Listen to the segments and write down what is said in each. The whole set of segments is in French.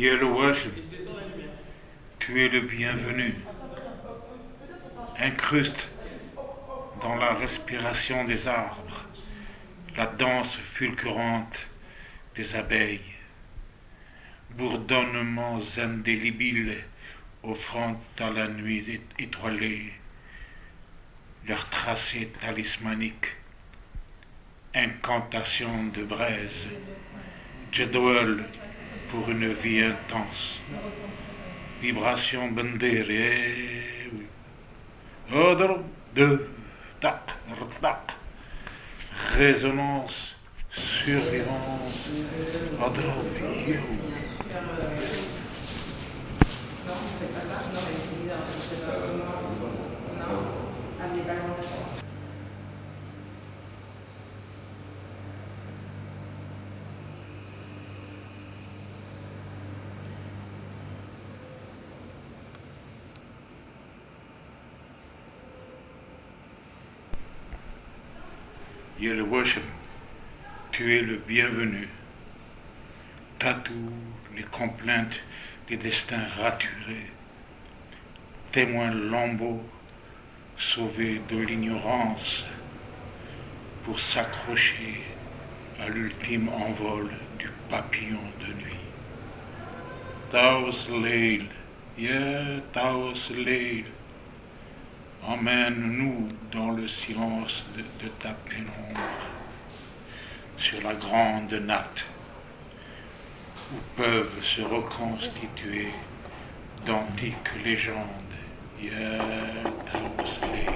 Yellowash, tu es le bienvenu. Incruste dans la respiration des arbres la danse fulgurante des abeilles. Bourdonnements indélébiles offrant à la nuit étoilée leur tracé talismanique. Incantation de braise, Jadwal pour une vie intense. Vibration bandérée, de tac, tac. Résonance survivante, Yellowash, tu es le bienvenu. Tatoue les complaintes des destins raturés. Témoin lambeau, sauvé de l'ignorance pour s'accrocher à l'ultime envol du papillon de nuit. Taos Leil, Taos Leil, emmène-nous dans le silence de ta pénombre, sur la grande natte, où peuvent se reconstituer d'antiques légendes. Taos Leil.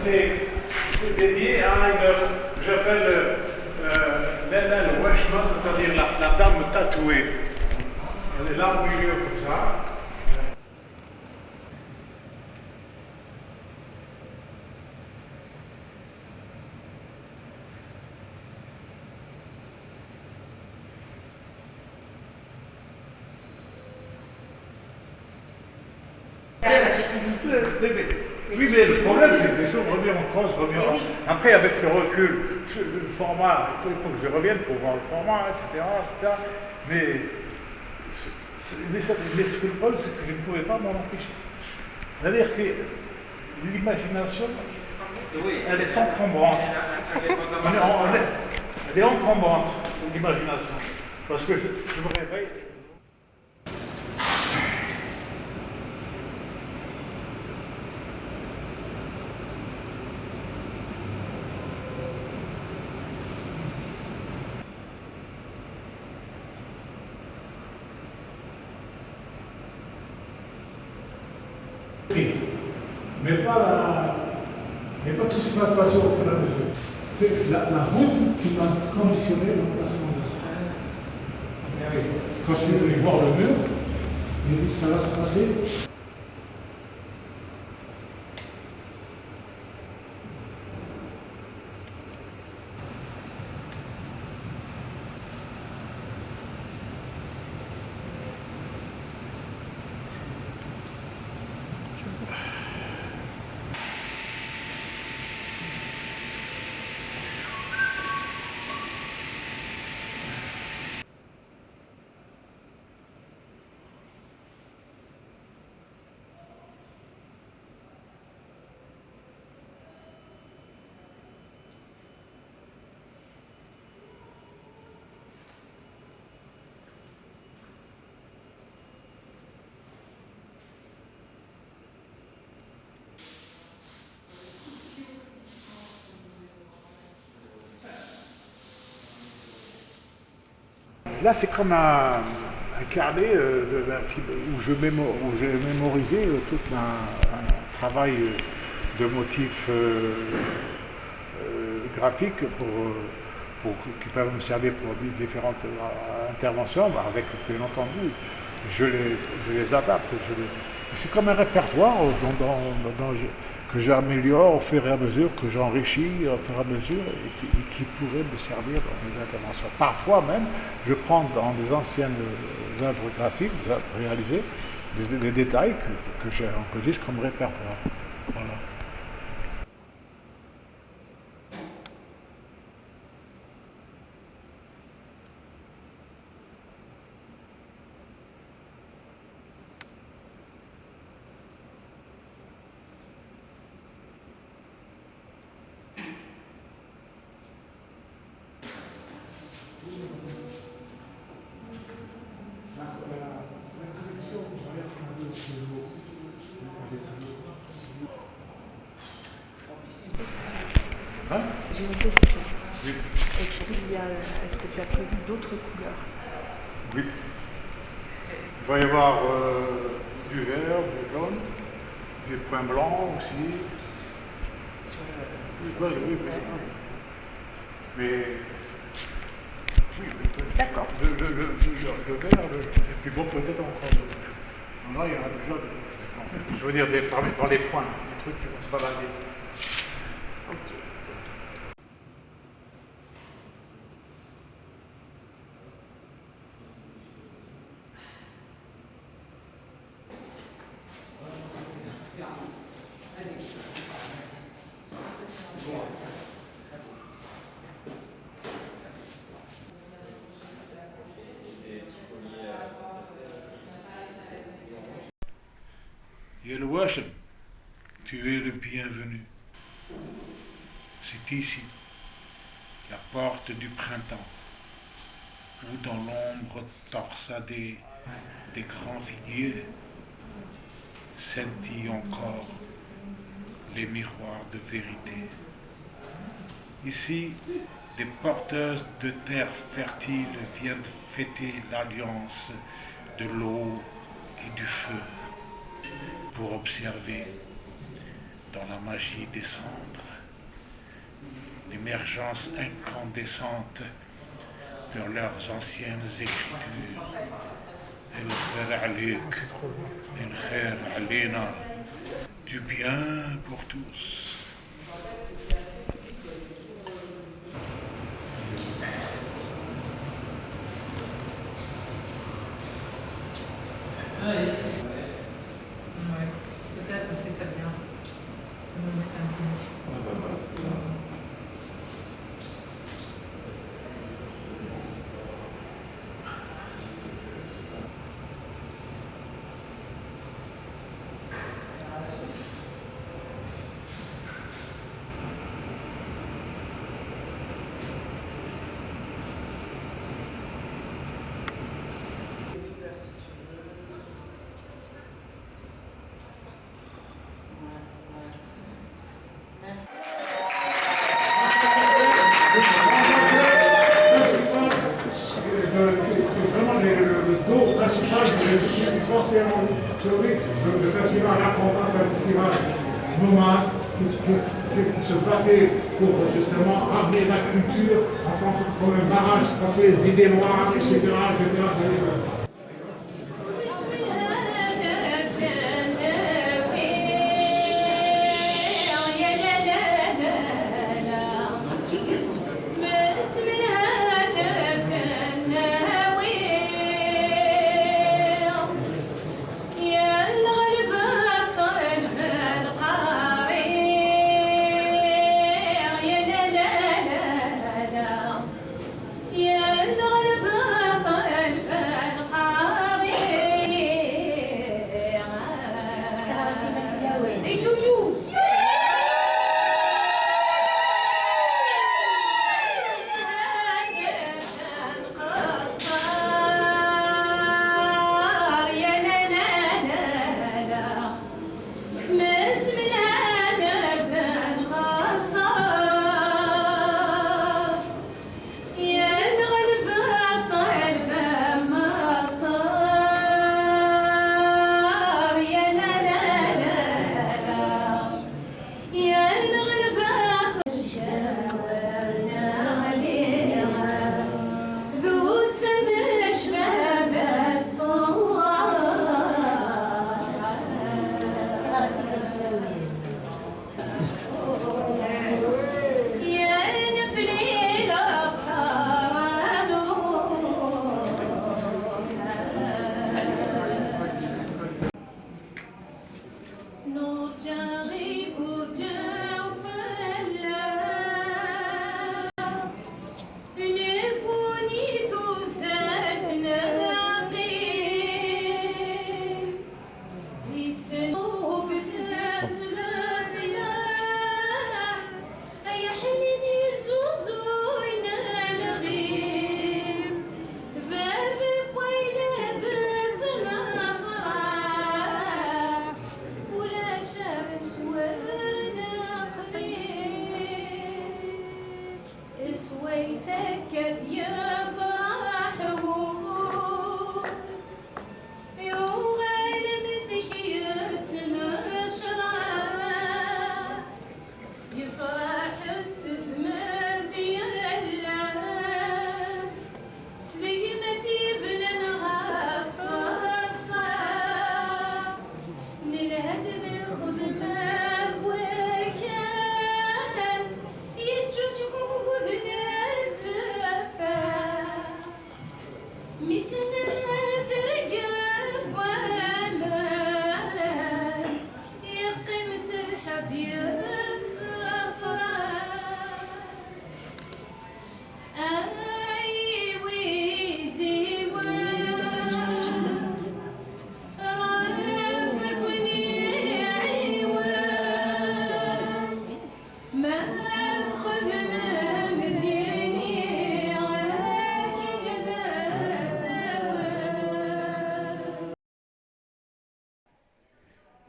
C'est dédié à une, j'appelle le washma, c'est-à-dire la dame tatouée. Elle est là au milieu comme ça. Oui, mais le problème, c'est que les choses reviennent en crosse, Après, avec le recul, le format, il faut que je revienne pour voir le format, etc. Mais ce que le problème, c'est que je ne pouvais pas m'en empêcher. C'est-à-dire que l'imagination, elle est encombrante. Elle est encombrante, l'imagination. Parce que je me réveille. Mais pas tout ce qui va se passer au fur et à mesure. C'est la route qui va conditionner le placement de ça. Quand je suis venu voir le mur, il m'a dit ça va se passer. Là, c'est comme un carnet où j'ai mémorisé tout un travail de motifs graphiques qui peuvent me servir pour différentes interventions, avec, bien entendu, je les adapte. C'est comme un répertoire que j'améliore au fur et à mesure, que j'enrichis au fur et à mesure et qui pourrait me servir dans mes interventions. Parfois même, je prends dans des anciennes œuvres graphiques réalisées des détails que j'enregistre comme répertoire. Voilà. Hein? J'ai une question. Oui. Est-ce que tu as prévu d'autres couleurs? Oui. Il va y avoir du vert, du jaune, des points blancs aussi. Sur Oui. Mais oui, D'accord. le vert, et puis bon, peut-être encore. Là, il y en a déjà. En fait, je veux dire, dans les points, des trucs qui vont se balader. Ok. Yelwashem, tu es le bienvenu. C'est ici, la porte du printemps, où dans l'ombre torsadée des grands figuiers scintillent encore les miroirs de vérité. Ici, des porteuses de terre fertile viennent fêter l'alliance de l'eau et du feu pour observer dans la magie des cendres l'émergence incandescente de leurs anciennes écritures. El khair alik, el khair alena, du bien pour tous. Ouais, peut-être parce que ça vient. C'est vraiment le dos principal du 31 février. Le festival Apprentissage, un festival nomade qui se battait pour justement ramener la culture en tant que comme un barrage contre les idées noires, etc.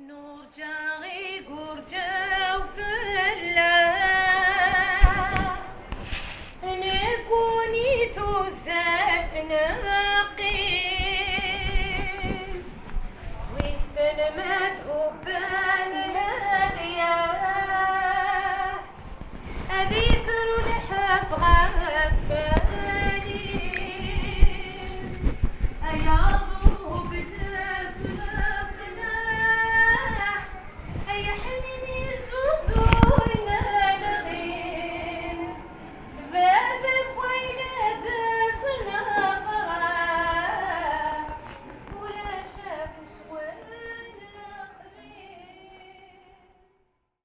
نور جاغي گرجه